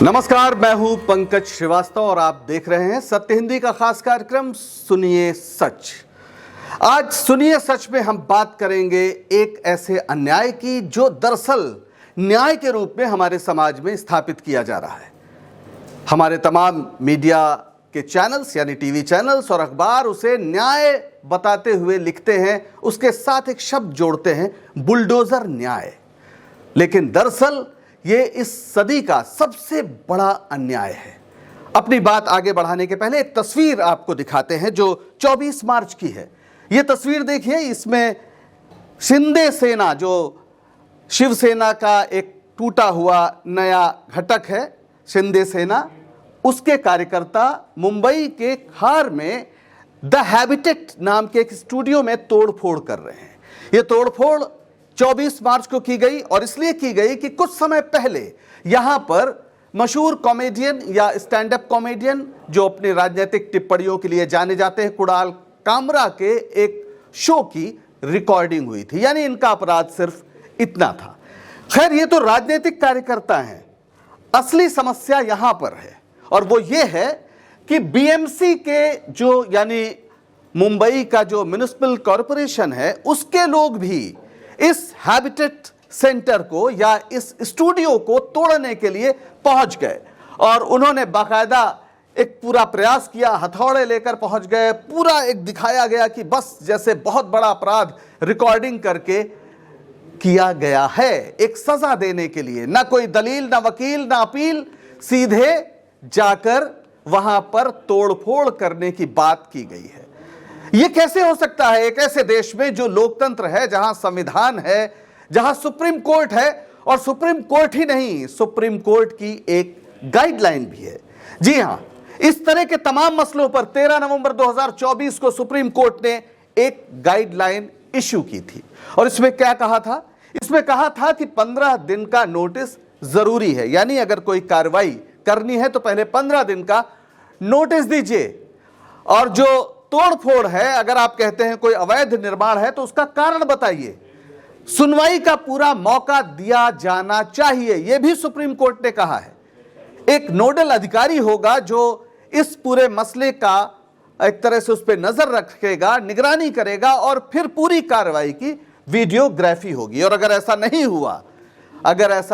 नमस्कार, मैं हूं पंकज श्रीवास्तव और आप देख रहे हैं सत्य हिंदी का खास कार्यक्रम सुनिए सच। आज सुनिए सच में हम बात करेंगे एक ऐसे अन्याय की जो दरअसल न्याय के रूप में हमारे समाज में स्थापित किया जा रहा है। हमारे तमाम मीडिया के चैनल्स यानी टीवी चैनल्स और अखबार उसे न्याय बताते हुए लिखते हैं, उसके साथ एक शब्द जोड़ते हैं, बुलडोजर न्याय। लेकिन दरअसल ये इस सदी का सबसे बड़ा अन्याय है। अपनी बात आगे बढ़ाने के पहले एक तस्वीर आपको दिखाते हैं जो 24 मार्च की है। ये तस्वीर देखिए, इसमें शिंदे सेना जो शिवसेना का एक टूटा हुआ नया घटक है, शिंदे सेना, उसके कार्यकर्ता मुंबई के खार में द हैबिटेट नाम के एक स्टूडियो में तोड़फोड़ कर रहे हैं। ये तोड़फोड़ 24 मार्च को की गई और इसलिए की गई कि कुछ समय पहले यहां पर मशहूर कॉमेडियन या स्टैंड अप कॉमेडियन जो अपनी राजनीतिक टिप्पणियों के लिए जाने जाते हैं, कुणाल कामरा के एक शो की रिकॉर्डिंग हुई थी। यानी इनका अपराध सिर्फ इतना था। खैर, ये तो राजनीतिक कार्यकर्ता हैं। असली समस्या यहां पर है और वो ये है कि बीएमसी के जो यानी मुंबई का जो म्युनिसिपल कॉरपोरेशन है, उसके लोग भी इस हैबिटेट सेंटर को या इस स्टूडियो को तोड़ने के लिए पहुंच गए और उन्होंने बाकायदा एक पूरा प्रयास किया, हथौड़े लेकर पहुंच गए। पूरा एक दिखाया गया कि बस जैसे बहुत बड़ा अपराध रिकॉर्डिंग करके किया गया है एक सजा देने के लिए। ना कोई दलील, ना वकील, ना अपील, सीधे जाकर वहां पर तोड़फोड़ करने की बात की गई है। यह कैसे हो सकता है एक ऐसे देश में जो लोकतंत्र है, जहां संविधान है, जहां सुप्रीम कोर्ट है, और सुप्रीम कोर्ट ही नहीं, सुप्रीम कोर्ट की एक गाइडलाइन भी है। जी हां, इस तरह के तमाम मसलों पर 13 नवंबर 2024 को सुप्रीम कोर्ट ने एक गाइडलाइन इश्यू की थी और इसमें क्या कहा था? इसमें कहा था कि 15 दिन का नोटिस जरूरी है। यानी अगर कोई कार्रवाई करनी है तो पहले 15 दिन का नोटिस दीजिए, और जो तोड़फोड़ है, अगर आप कहते हैं कोई अवैध निर्माण है तो उसका कारण बताइए। सुनवाई का पूरा मौका दिया जाना चाहिए, यह भी सुप्रीम कोर्ट ने कहा है। एक नोडल अधिकारी होगा जो इस पूरे मसले का एक तरह से उस पर नजर रखेगा, निगरानी करेगा और फिर पूरी कार्रवाई की वीडियोग्राफी होगी। और अगर ऐसा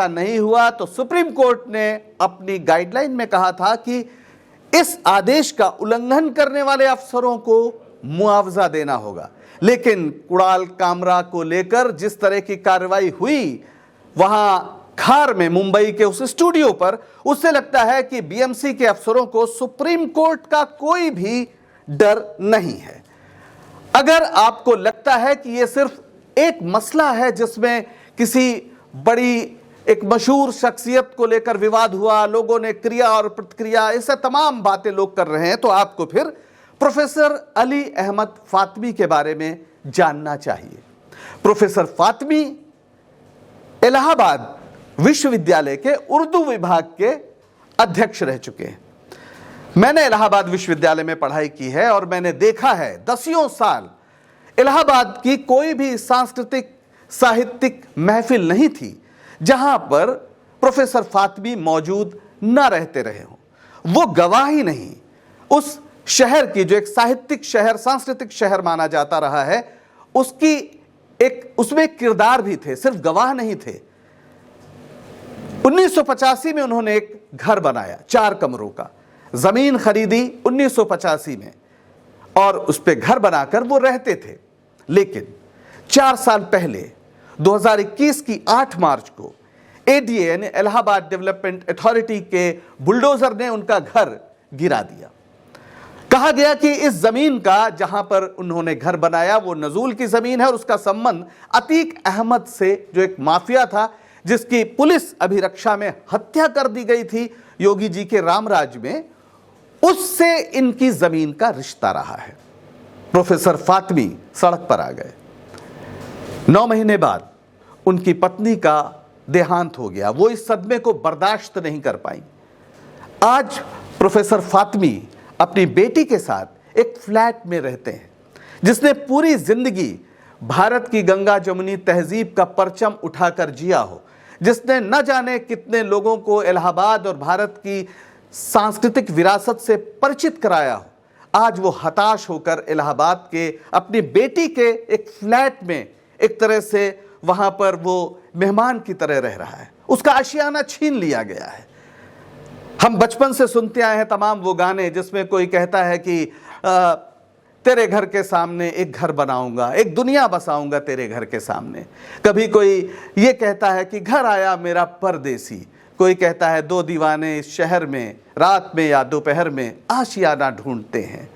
नहीं हुआ तो सुप्रीम कोर्ट ने अपनी गाइडलाइन में कहा था कि इस आदेश का उल्लंघन करने वाले अफसरों को मुआवजा देना होगा। लेकिन कुणाल कामरा को लेकर जिस तरह की कार्रवाई हुई वहां खार में मुंबई के उस स्टूडियो पर, उससे लगता है कि बीएमसी के अफसरों को सुप्रीम कोर्ट का कोई भी डर नहीं है। अगर आपको लगता है कि यह सिर्फ एक मसला है जिसमें किसी बड़ी एक मशहूर शख्सियत को लेकर विवाद हुआ, लोगों ने क्रिया और प्रतिक्रिया, ऐसे तमाम बातें लोग कर रहे हैं, तो आपको फिर प्रोफेसर अली अहमद फातमी के बारे में जानना चाहिए। प्रोफेसर फातमी इलाहाबाद विश्वविद्यालय के उर्दू विभाग के अध्यक्ष रह चुके हैं। मैंने इलाहाबाद विश्वविद्यालय में पढ़ाई की है और मैंने देखा है दसियों साल इलाहाबाद की कोई भी सांस्कृतिक साहित्यिक महफिल नहीं थी जहां पर प्रोफेसर फातमी मौजूद न रहते रहे हों। वो गवाह ही नहीं, उस शहर की जो एक साहित्यिक शहर, सांस्कृतिक शहर माना जाता रहा है, उसकी एक उसमें किरदार भी थे, सिर्फ गवाह नहीं थे। 1985 में उन्होंने एक घर बनाया, 4 कमरों का, जमीन खरीदी 1985 में और उस पर घर बनाकर वो रहते थे। लेकिन 4 साल पहले 2021 की 8 मार्च को एडीए यानी इलाहाबाद डेवलपमेंट अथॉरिटी के बुलडोजर ने उनका घर गिरा दिया। कहा गया कि इस जमीन का, जहां पर उन्होंने घर बनाया, वो नजूल की जमीन है और उसका संबंध अतीक अहमद से, जो एक माफिया था जिसकी पुलिस अभिरक्षा में हत्या कर दी गई थी योगी जी के रामराज में, उससे इनकी जमीन का रिश्ता रहा है। प्रोफेसर फातमी सड़क पर आ गए। 9 महीने बाद उनकी पत्नी का देहांत हो गया। वो इस सदमे को बर्दाश्त नहीं कर पाई। आज प्रोफेसर फातमी अपनी बेटी के साथ एक फ्लैट में रहते हैं, जिसने पूरी जिंदगी भारत की गंगा जमुनी तहजीब का परचम उठाकर जिया हो, जिसने न जाने कितने लोगों को इलाहाबाद और भारत की सांस्कृतिक विरासत से परिचित कराया हो, आज वो हताश होकर इलाहाबाद के अपनी बेटी के एक फ्लैट में एक तरह से वहां पर वो मेहमान की तरह रह रहा है। उसका आशियाना छीन लिया गया है। हम बचपन से सुनते आए हैं तमाम वो गाने जिसमें कोई कहता है कि तेरे घर के सामने एक घर बनाऊंगा, एक दुनिया बसाऊंगा तेरे घर के सामने। कभी कोई ये कहता है कि घर आया मेरा परदेसी, कोई कहता है दो दीवाने इस शहर में रात में या दोपहर में आशियाना ढूंढते हैं।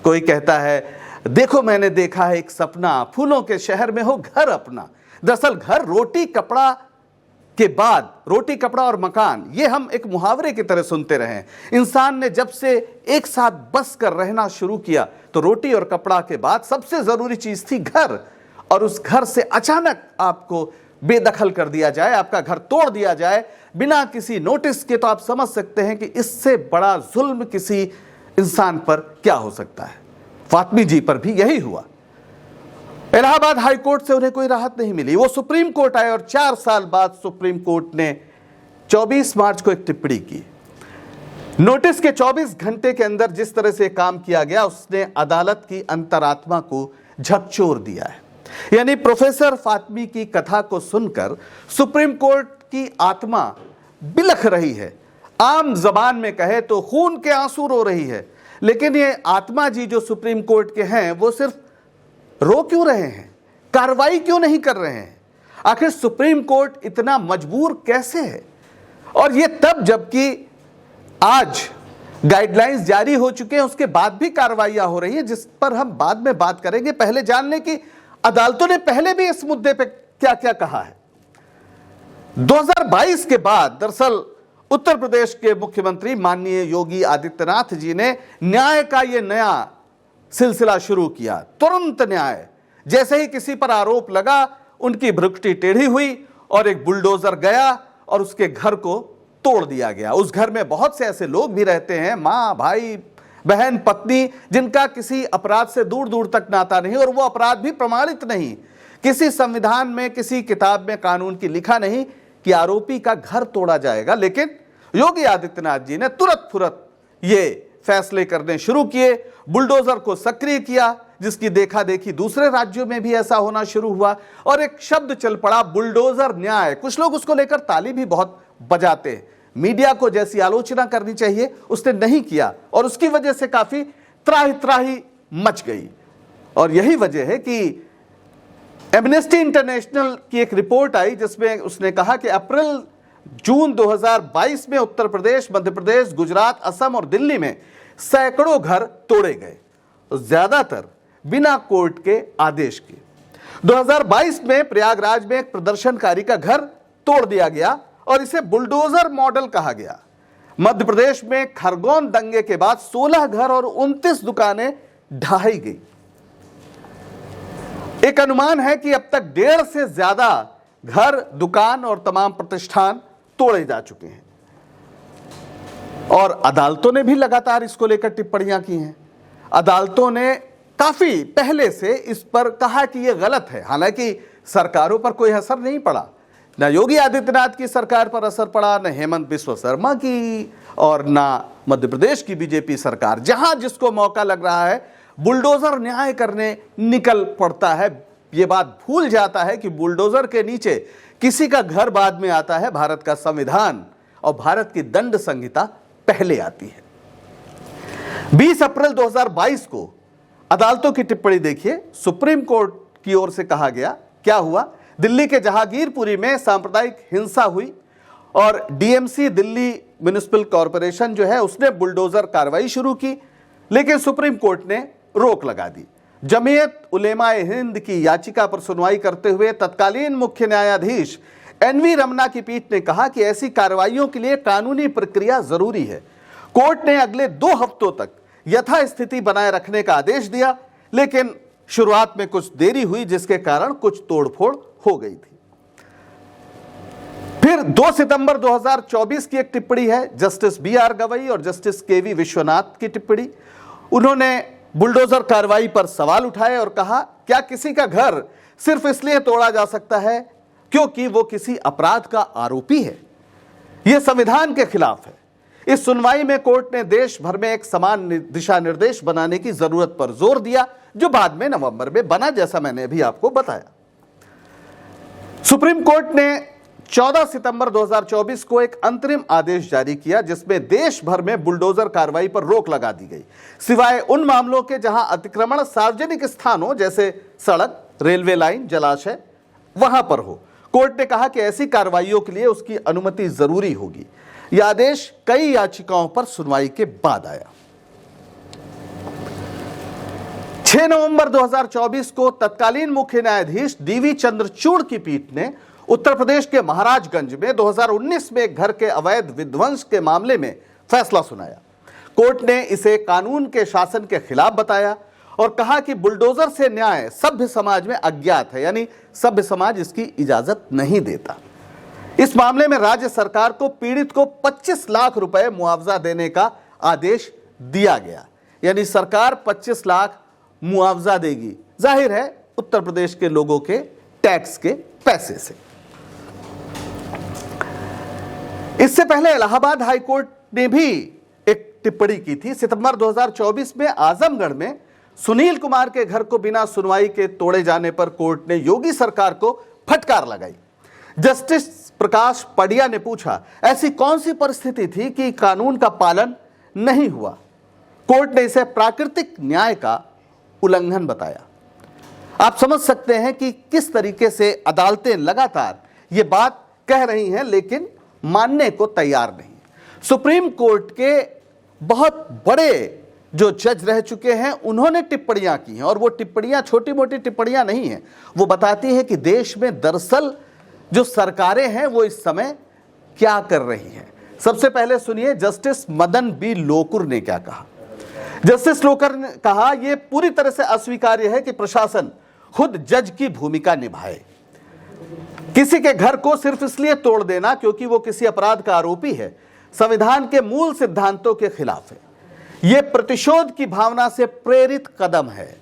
कोई कहता है देखो मैंने देखा है एक सपना, फूलों के शहर में हो घर अपना। दरअसल घर रोटी कपड़ा के बाद, रोटी कपड़ा और मकान, ये हम एक मुहावरे की तरह सुनते रहे। इंसान ने जब से एक साथ बस कर रहना शुरू किया तो रोटी और कपड़ा के बाद सबसे जरूरी चीज थी घर। और उस घर से अचानक आपको बेदखल कर दिया जाए, आपका घर तोड़ दिया जाए बिना किसी नोटिस के, तो आप समझ सकते हैं कि इससे बड़ा जुल्म किसी इंसान पर क्या हो सकता है। फातमी जी पर भी यही हुआ। इलाहाबाद हाई कोर्ट से उन्हें कोई राहत नहीं मिली। वो सुप्रीम कोर्ट आए और 4 साल बाद सुप्रीम कोर्ट ने 24 मार्च को एक टिप्पणी की। नोटिस के 24 घंटे के अंदर जिस तरह से काम किया गया, उसने अदालत की अंतरात्मा को झकझोर दिया है। यानी प्रोफेसर फातमी की कथा को सुनकर सुप्रीम कोर्ट की आत्मा बिलख रही है। आम जबान में कहे तो खून के आंसू रो रही है। लेकिन ये आत्मा जी जो सुप्रीम कोर्ट के हैं, वो सिर्फ रो क्यों रहे हैं, कार्रवाई क्यों नहीं कर रहे हैं? आखिर सुप्रीम कोर्ट इतना मजबूर कैसे है? और ये तब जबकि आज गाइडलाइंस जारी हो चुके हैं, उसके बाद भी कार्रवाइयां हो रही है, जिस पर हम बाद में बात करेंगे। पहले जान लें कि अदालतों ने पहले भी इस मुद्दे पे क्या क्या कहा है। 2022 के बाद दरअसल उत्तर प्रदेश के मुख्यमंत्री माननीय योगी आदित्यनाथ जी ने न्याय का यह नया सिलसिला शुरू किया। तुरंत न्याय, जैसे ही किसी पर आरोप लगा उनकी भ्रुकुटी टेढ़ी हुई और एक बुलडोजर गया और उसके घर को तोड़ दिया गया। उस घर में बहुत से ऐसे लोग भी रहते हैं, मां, भाई, बहन, पत्नी, जिनका किसी अपराध से दूर दूर तक नाता नहीं और वो अपराध भी प्रमाणित नहीं। किसी संविधान में, किसी किताब में, कानून की लिखा नहीं कि आरोपी का घर तोड़ा जाएगा। लेकिन योगी आदित्यनाथ जी ने तुरंत फुरत ये फैसले करने शुरू किए, बुलडोजर को सक्रिय किया, जिसकी देखा देखी दूसरे राज्यों में भी ऐसा होना शुरू हुआ और एक शब्द चल पड़ा, बुलडोजर न्याय। कुछ लोग उसको लेकर ताली भी बहुत बजाते हैं। मीडिया को जैसी आलोचना करनी चाहिए उसने नहीं किया और उसकी वजह से काफी त्राही त्राही मच गई। और यही वजह है कि एमनेस्टी इंटरनेशनल की एक रिपोर्ट आई जिसमें उसने कहा कि अप्रैल जून 2022 में उत्तर प्रदेश, मध्य प्रदेश, गुजरात, असम और दिल्ली में सैकड़ों घर तोड़े गए, ज्यादातर बिना कोर्ट के आदेश के। 2022 में प्रयागराज में एक प्रदर्शनकारी का घर तोड़ दिया गया और इसे बुलडोजर मॉडल कहा गया। मध्य प्रदेश में खरगोन दंगे के बाद 16 घर और 29 दुकानें ढहाई गई। एक अनुमान है कि अब तक 1.5 से ज्यादा घर, दुकान और तमाम प्रतिष्ठान तोड़े जा चुके हैं। और अदालतों ने भी लगातार इसको लेकर टिप्पणियां की हैं। अदालतों ने काफी पहले से इस पर कहा कि यह गलत है। हालांकि सरकारों पर कोई असर नहीं पड़ा, ना योगी आदित्यनाथ की सरकार पर असर पड़ा, न हेमंत बिस्वा शर्मा की और ना मध्य प्रदेश की बीजेपी सरकार। जहां जिसको मौका लग रहा है बुलडोजर न्याय करने निकल पड़ता है। यह बात भूल जाता है कि बुलडोजर के नीचे किसी का घर बाद में आता है, भारत का संविधान और भारत की दंड संहिता पहले आती है। 20 अप्रैल 2022 को अदालतों की टिप्पणी देखिए। सुप्रीम कोर्ट की ओर से कहा गया, क्या हुआ? दिल्ली के जहांगीरपुरी में सांप्रदायिक हिंसा हुई और डीएमसी, दिल्ली म्युनिसिपल कॉरपोरेशन जो है, उसने बुलडोजर कार्रवाई शुरू की, लेकिन सुप्रीम कोर्ट ने रोक लगा दी। जमीयत उलेमाए हिंद की याचिका पर सुनवाई करते हुए तत्कालीन मुख्य न्यायाधीश एनवी रमना की पीठ ने कहा कि ऐसी कार्रवाइयों के लिए कानूनी प्रक्रिया जरूरी है। कोर्ट ने अगले 2 हफ्तों तक यथास्थिति बनाए रखने का आदेश दिया, लेकिन शुरुआत में कुछ देरी हुई जिसके कारण कुछ तोड़फोड़ हो गई थी। फिर 2 सितंबर 2024 की एक टिप्पणी है, जस्टिस BR गवई और जस्टिस KV विश्वनाथ की टिप्पणी। उन्होंने बुलडोजर कार्रवाई पर सवाल उठाए और कहा, क्या किसी का घर सिर्फ इसलिए तोड़ा जा सकता है क्योंकि वो किसी अपराध का आरोपी है। यह संविधान के खिलाफ है। इस सुनवाई में कोर्ट ने देश भर में एक समान दिशा निर्देश बनाने की जरूरत पर जोर दिया, जो बाद में नवंबर में बना, जैसा मैंने अभी आपको बताया। सुप्रीम कोर्ट ने 14 सितंबर 2024 को एक अंतरिम आदेश जारी किया, जिसमें देश भर में बुलडोजर कार्रवाई पर रोक लगा दी गई, सिवाय उन मामलों के जहां अतिक्रमण सार्वजनिक स्थानों जैसे सड़क, रेलवे लाइन, जलाशय वहां पर हो। कोर्ट ने कहा कि ऐसी कार्रवाइयों के लिए उसकी अनुमति जरूरी होगी। यह आदेश कई याचिकाओं पर सुनवाई के बाद आया। 6 नवंबर 2024 को तत्कालीन मुख्य न्यायाधीश डीवी चंद्रचूड़ की पीठ ने उत्तर प्रदेश के महाराजगंज में 2019 में एक घर के अवैध विध्वंस के मामले में फैसला सुनाया। कोर्ट ने इसे कानून के शासन के खिलाफ बताया और कहा कि बुलडोजर से न्याय सभ्य समाज में अज्ञात है, यानी सभ्य समाज इसकी इजाजत नहीं देता। इस मामले में राज्य सरकार को पीड़ित को 25 लाख रुपए मुआवजा देने का आदेश दिया गया, यानी सरकार 25 लाख मुआवजा देगी, जाहिर है उत्तर प्रदेश के लोगों के टैक्स के पैसे से। इससे पहले इलाहाबाद हाईकोर्ट ने भी एक टिप्पणी की थी। सितंबर 2024 में आजमगढ़ में सुनील कुमार के घर को बिना सुनवाई के तोड़े जाने पर कोर्ट ने योगी सरकार को फटकार लगाई। जस्टिस प्रकाश पडिया ने पूछा, ऐसी कौन सी परिस्थिति थी कि कानून का पालन नहीं हुआ? कोर्ट ने इसे प्राकृतिक न्याय का उल्लंघन बताया। आप समझ सकते हैं कि किस तरीके से अदालतें लगातार ये बात कह रही हैं, लेकिन मानने को तैयार नहीं। सुप्रीम कोर्ट के बहुत बड़े जो जज रह चुके हैं, उन्होंने टिप्पणियां की हैं, और वो टिप्पणियां छोटी मोटी टिप्पणियां नहीं हैं। वो बताती हैं कि देश में दरअसल जो सरकारें हैं वो इस समय क्या कर रही हैं। सबसे पहले सुनिए जस्टिस मदन बी लोकुर ने क्या कहा। जस्टिस लोकुर ने कहा, यह पूरी तरह से अस्वीकार्य है कि प्रशासन खुद जज की भूमिका निभाए। किसी के घर को सिर्फ इसलिए तोड़ देना क्योंकि वो किसी अपराध का आरोपी है, संविधान के मूल सिद्धांतों के खिलाफ है। यह प्रतिशोध की भावना से प्रेरित कदम है,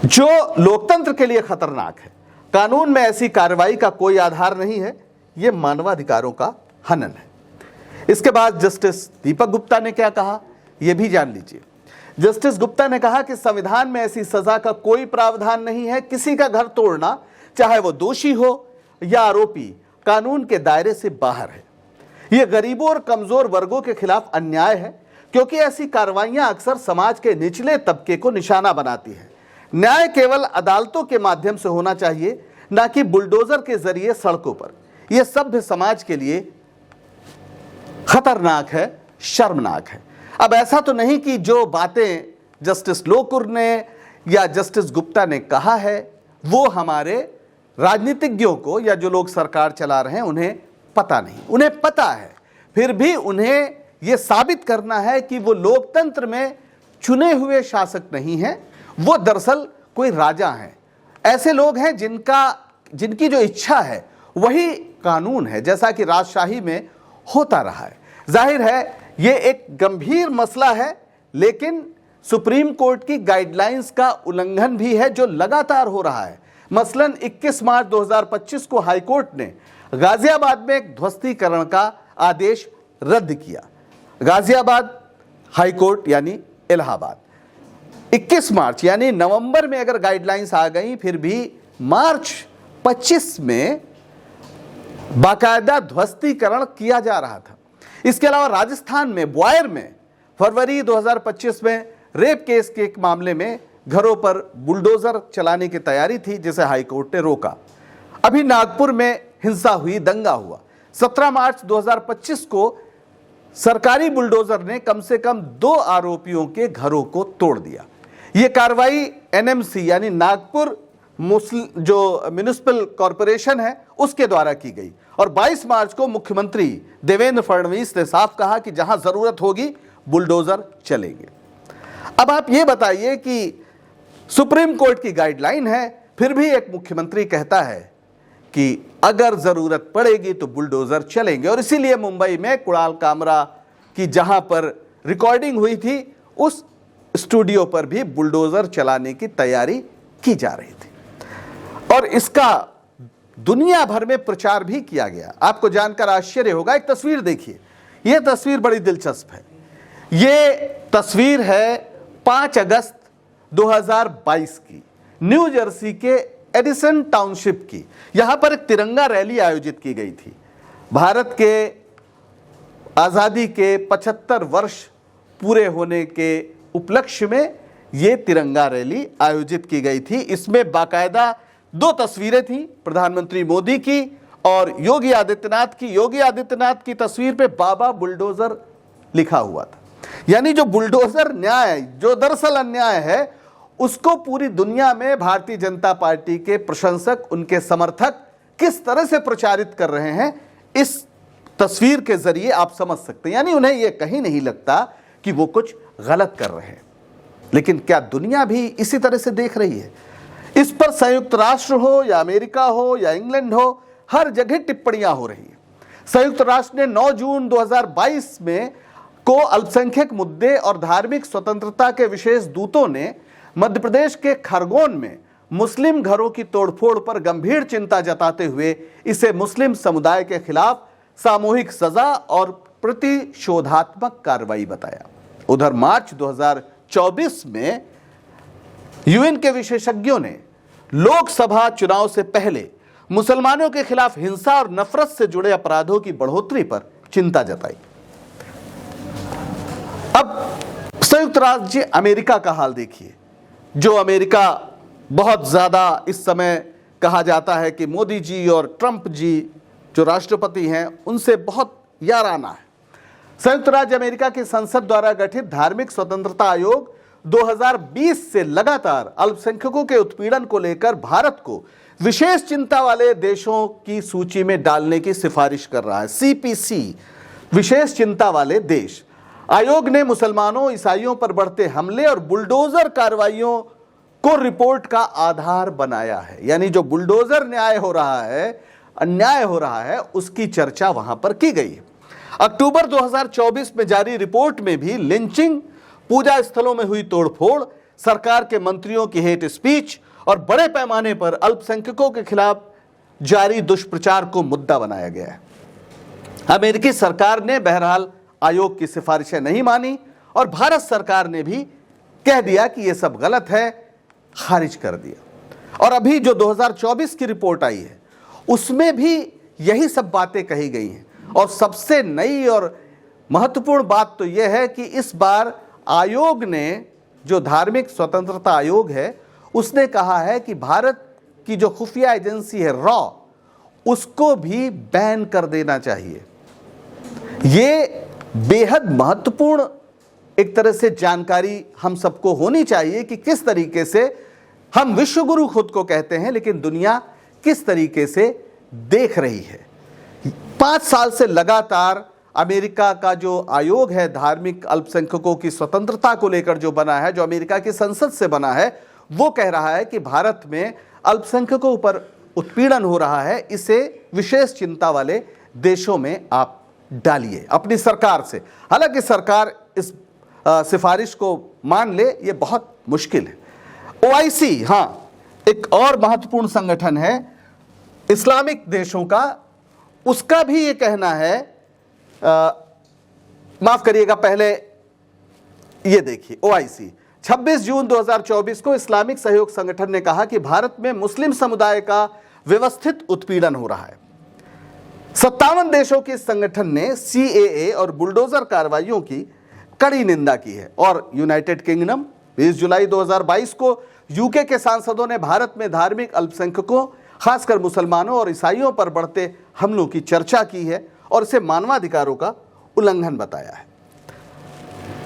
जो लोकतंत्र के लिए खतरनाक है। कानून में ऐसी कार्रवाई का कोई आधार नहीं है। यह मानवाधिकारों का हनन है। इसके बाद जस्टिस दीपक गुप्ता ने क्या कहा, यह भी जान लीजिए। जस्टिस गुप्ता ने कहा कि संविधान में ऐसी सजा का कोई प्रावधान नहीं है। किसी का घर तोड़ना, चाहे वो दोषी हो या आरोपी, कानून के दायरे से बाहर है। यह गरीबों और कमजोर वर्गों के खिलाफ अन्याय है, क्योंकि ऐसी कार्रवाइयां अक्सर समाज के निचले तबके को निशाना बनाती है। न्याय केवल अदालतों के माध्यम से होना चाहिए, न कि बुलडोजर के जरिए सड़कों पर। यह सभ्य समाज के लिए खतरनाक है, शर्मनाक है। अब ऐसा तो नहीं कि जो बातें जस्टिस लोकुर ने या जस्टिस गुप्ता ने कहा है वो हमारे राजनीतिज्ञों को या जो लोग सरकार चला रहे हैं उन्हें पता नहीं। उन्हें पता है, फिर भी उन्हें यह साबित करना है कि वो लोकतंत्र में चुने हुए शासक नहीं हैं, वो दरअसल कोई राजा हैं। ऐसे लोग हैं जिनकी जो इच्छा है वही कानून है, जैसा कि राजशाही में होता रहा है। जाहिर है ये एक गंभीर मसला है, लेकिन सुप्रीम कोर्ट की गाइडलाइंस का उल्लंघन भी है जो लगातार हो रहा है। मसलन 21 मार्च 2025 को हाईकोर्ट ने गाजियाबाद में एक ध्वस्तीकरण का आदेश रद्द किया। गाजियाबाद हाईकोर्ट यानी इलाहाबाद 21 मार्च यानी नवंबर में अगर गाइडलाइंस आ गई, फिर भी मार्च 25 में बाकायदा ध्वस्तीकरण किया जा रहा था। इसके अलावा राजस्थान में ग्वालियर में फरवरी 2025 में रेप केस के एक मामले में घरों पर बुलडोजर चलाने की तैयारी थी, जिसे हाईकोर्ट ने रोका। अभी नागपुर में हिंसा हुई, दंगा हुआ। 17 मार्च 2025 को सरकारी बुलडोजर ने कम से कम 2 आरोपियों के घरों को तोड़ दिया। यह कार्रवाई एनएमसी यानी नागपुर जो म्युनिसिपल कॉरपोरेशन है उसके द्वारा की गई। और 22 मार्च को मुख्यमंत्री देवेंद्र फडणवीस ने साफ कहा कि जहां जरूरत होगी बुलडोजर चलेंगे। अब आप ये बताइए कि सुप्रीम कोर्ट की गाइडलाइन है, फिर भी एक मुख्यमंत्री कहता है कि अगर जरूरत पड़ेगी तो बुलडोजर चलेंगे। और इसीलिए मुंबई में कुणाल कामरा की जहां पर रिकॉर्डिंग हुई थी, उस स्टूडियो पर भी बुलडोजर चलाने की तैयारी की जा रही थी। और इसका दुनिया भर में प्रचार भी किया गया। आपको जानकर आश्चर्य होगा, एक तस्वीर देखिए, यह तस्वीर बड़ी दिलचस्प है। ये तस्वीर है 5 अगस्त 2022 की, न्यू जर्सी के एडिसन टाउनशिप की। यहां पर एक तिरंगा रैली आयोजित की गई थी। भारत के आजादी के 75 वर्ष पूरे होने के उपलक्ष्य में यह तिरंगा रैली आयोजित की गई थी। इसमें बाकायदा 2 तस्वीरें थी, प्रधानमंत्री मोदी की और योगी आदित्यनाथ की। योगी आदित्यनाथ की तस्वीर पे बाबा बुलडोजर लिखा हुआ था, यानी जो बुलडोजर न्याय, जो दरअसल अन्याय है, उसको पूरी दुनिया में भारतीय जनता पार्टी के प्रशंसक, उनके समर्थक किस तरह से प्रचारित कर रहे हैं, इस तस्वीर के जरिए आप समझ सकते हैं। यानी उन्हें यह कहीं नहीं लगता कि वो कुछ गलत कर रहे हैं। लेकिन क्या दुनिया भी इसी तरह से देख रही है? इस पर संयुक्त राष्ट्र हो या अमेरिका हो या इंग्लैंड हो, हर जगह टिप्पणियां हो रही है। संयुक्त राष्ट्र ने 9 जून 2022 में को अल्पसंख्यक मुद्दे और धार्मिक स्वतंत्रता के विशेष दूतों ने मध्य प्रदेश के खरगोन में मुस्लिम घरों की तोड़फोड़ पर गंभीर चिंता जताते हुए इसे मुस्लिम समुदाय के खिलाफ सामूहिक सजा और प्रतिशोधात्मक कार्रवाई बताया। उधर मार्च 2024 में यूएन के विशेषज्ञों ने लोकसभा चुनाव से पहले मुसलमानों के खिलाफ हिंसा और नफरत से जुड़े अपराधों की बढ़ोतरी पर चिंता जताई। अब संयुक्त राज्य अमेरिका का हाल देखिए, जो अमेरिका बहुत ज्यादा इस समय कहा जाता है कि मोदी जी और ट्रंप जी जो राष्ट्रपति हैं, उनसे बहुत याराना है। संयुक्त राज्य अमेरिका की संसद द्वारा गठित धार्मिक स्वतंत्रता आयोग 2020 से लगातार अल्पसंख्यकों के उत्पीड़न को लेकर भारत को विशेष चिंता वाले देशों की सूची में डालने की सिफारिश कर रहा है। सीपीसी, विशेष चिंता वाले देश। आयोग ने मुसलमानों, ईसाइयों पर बढ़ते हमले और बुलडोजर कार्रवाइयों को रिपोर्ट का आधार बनाया है। यानी जो बुलडोजर न्याय हो रहा है, अन्याय हो रहा है, उसकी चर्चा वहां पर की गई है। अक्टूबर 2024 में जारी रिपोर्ट में भी लिंचिंग, पूजा स्थलों में हुई तोड़फोड़, सरकार के मंत्रियों की हेट स्पीच और बड़े पैमाने पर अल्पसंख्यकों के खिलाफ जारी दुष्प्रचार को मुद्दा बनाया गया है। अमेरिकी सरकार ने बहरहाल आयोग की सिफारिशें नहीं मानी और भारत सरकार ने भी कह दिया कि यह सब गलत है, खारिज कर दिया। और अभी जो 2024 की रिपोर्ट आई है, उसमें भी यही सब बातें कही गई हैं। और सबसे नई और महत्वपूर्ण बात तो यह है कि इस बार आयोग ने, जो धार्मिक स्वतंत्रता आयोग है, उसने कहा है कि भारत की जो खुफिया एजेंसी है रॉ, उसको भी बैन कर देना चाहिए। ये बेहद महत्वपूर्ण एक तरह से जानकारी हम सबको होनी चाहिए कि किस तरीके से हम विश्वगुरु खुद को कहते हैं, लेकिन दुनिया किस तरीके से देख रही है। 5 साल से लगातार अमेरिका का जो आयोग है धार्मिक अल्पसंख्यकों की स्वतंत्रता को लेकर जो बना है, जो अमेरिका की संसद से बना है, वो कह रहा है कि भारत में अल्पसंख्यकों पर उत्पीड़न हो रहा है, इसे विशेष चिंता वाले देशों में आप डालिए अपनी सरकार से। हालांकि सरकार इस सिफारिश को मान ले, ये बहुत मुश्किल है। ओआईसी, हाँ, एक और महत्वपूर्ण संगठन है इस्लामिक देशों का, उसका भी ये कहना है, माफ करिएगा, पहले ये देखिए, ओआईसी 26 जून 2024 को इस्लामिक सहयोग संगठन ने कहा कि भारत में मुस्लिम समुदाय का व्यवस्थित उत्पीड़न हो रहा है। 57 देशों के संगठन ने सीएए और बुलडोजर कार्रवाइयों की कड़ी निंदा की है। और यूनाइटेड किंगडम, 20 जुलाई 2022 को यूके के सांसदों ने भारत में धार्मिक अल्पसंख्यकों, खासकर मुसलमानों और ईसाइयों पर बढ़ते हमलों की चर्चा की है और इसे मानवाधिकारों का उल्लंघन बताया है।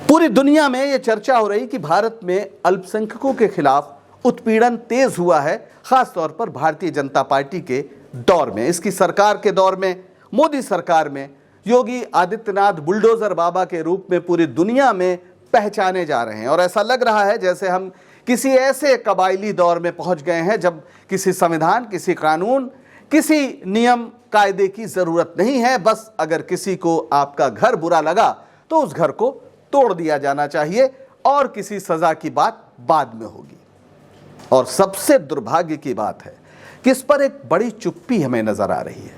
पूरी दुनिया में यह चर्चा हो रही कि भारत में अल्पसंख्यकों के खिलाफ उत्पीड़न तेज हुआ है, खासतौर पर भारतीय जनता पार्टी के दौर में, इसकी सरकार के दौर में, मोदी सरकार में। योगी आदित्यनाथ बुलडोजर बाबा के रूप में पूरी दुनिया में पहचाने जा रहे हैं और ऐसा लग रहा है जैसे हम किसी ऐसे कबायली दौर में पहुंच गए हैं जब किसी संविधान, किसी कानून, किसी नियम कायदे की जरूरत नहीं है। बस अगर किसी को आपका घर बुरा लगा तो उस घर को तोड़ दिया जाना चाहिए और किसी सजा की बात बाद में होगी। और सबसे दुर्भाग्य की बात है किस पर एक बड़ी चुप्पी हमें नजर आ रही है,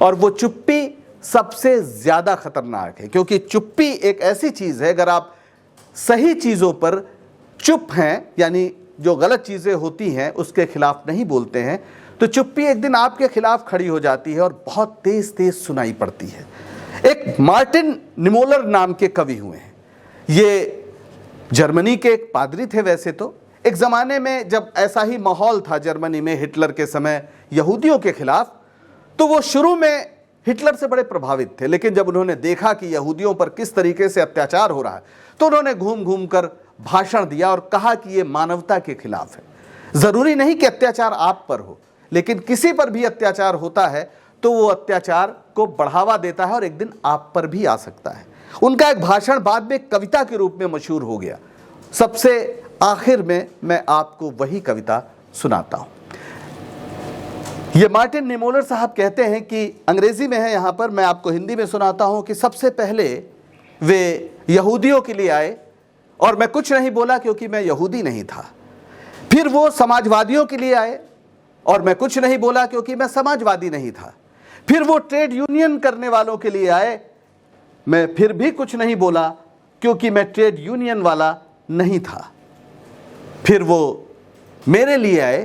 और वो चुप्पी सबसे ज्यादा खतरनाक है, क्योंकि चुप्पी एक ऐसी चीज है, अगर आप सही चीजों पर चुप हैं, यानी जो गलत चीजें होती हैं उसके खिलाफ नहीं बोलते हैं, तो चुप्पी एक दिन आपके खिलाफ खड़ी हो जाती है और बहुत तेज तेज सुनाई पड़ती है। एक मार्टिन निमोलर नाम के कवि हुए हैं, ये जर्मनी के एक पादरी थे। वैसे तो एक ज़माने में जब ऐसा ही माहौल था जर्मनी में हिटलर के समय यहूदियों के खिलाफ, तो वो शुरू में हिटलर से बड़े प्रभावित थे, लेकिन जब उन्होंने देखा कि यहूदियों पर किस तरीके से अत्याचार हो रहा है, तो उन्होंने घूम घूम कर भाषण दिया और कहा कि ये मानवता के खिलाफ है। ज़रूरी नहीं कि अत्याचार आप पर हो, लेकिन किसी पर भी अत्याचार होता है तो वो अत्याचार को बढ़ावा देता है और एक दिन आप पर भी आ सकता है। उनका एक भाषण बाद में कविता के रूप में मशहूर हो गया। सबसे आखिर में मैं आपको वही कविता सुनाता हूं। ये मार्टिन निमोलर साहब कहते हैं कि अंग्रेजी में है, यहां पर मैं आपको हिंदी में सुनाता हूं कि सबसे पहले वे यहूदियों के लिए आए और मैं कुछ नहीं बोला क्योंकि मैं यहूदी नहीं था। फिर वो समाजवादियों के लिए आए और मैं कुछ नहीं बोला क्योंकि मैं समाजवादी नहीं था। फिर वो ट्रेड यूनियन करने वालों के लिए आए, मैं फिर भी कुछ नहीं बोला क्योंकि मैं ट्रेड यूनियन वाला नहीं था। फिर वो मेरे लिए आए,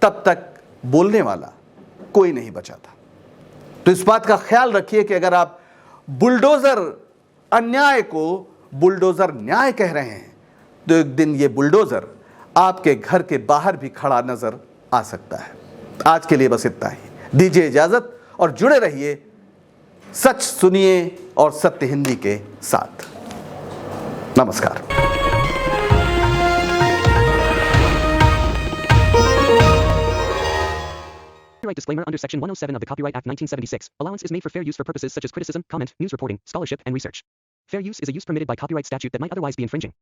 तब तक बोलने वाला कोई नहीं बचा था। तो इस बात का ख्याल रखिए कि अगर आप बुलडोजर अन्याय को बुलडोजर न्याय कह रहे हैं, तो एक दिन ये बुलडोजर आपके घर के बाहर भी खड़ा नजर आ सकता है। आज के लिए बस इतना ही, दीजिए इजाजत और जुड़े रहिए सच सुनिए और सत्य हिंदी के साथ। नमस्कार। Copyright disclaimer under Section 107 of the Copyright Act 1976. Allowance is made for fair use for purposes such as criticism, comment, news reporting, scholarship, and research. Fair use is a use permitted by copyright statute that might otherwise be infringing.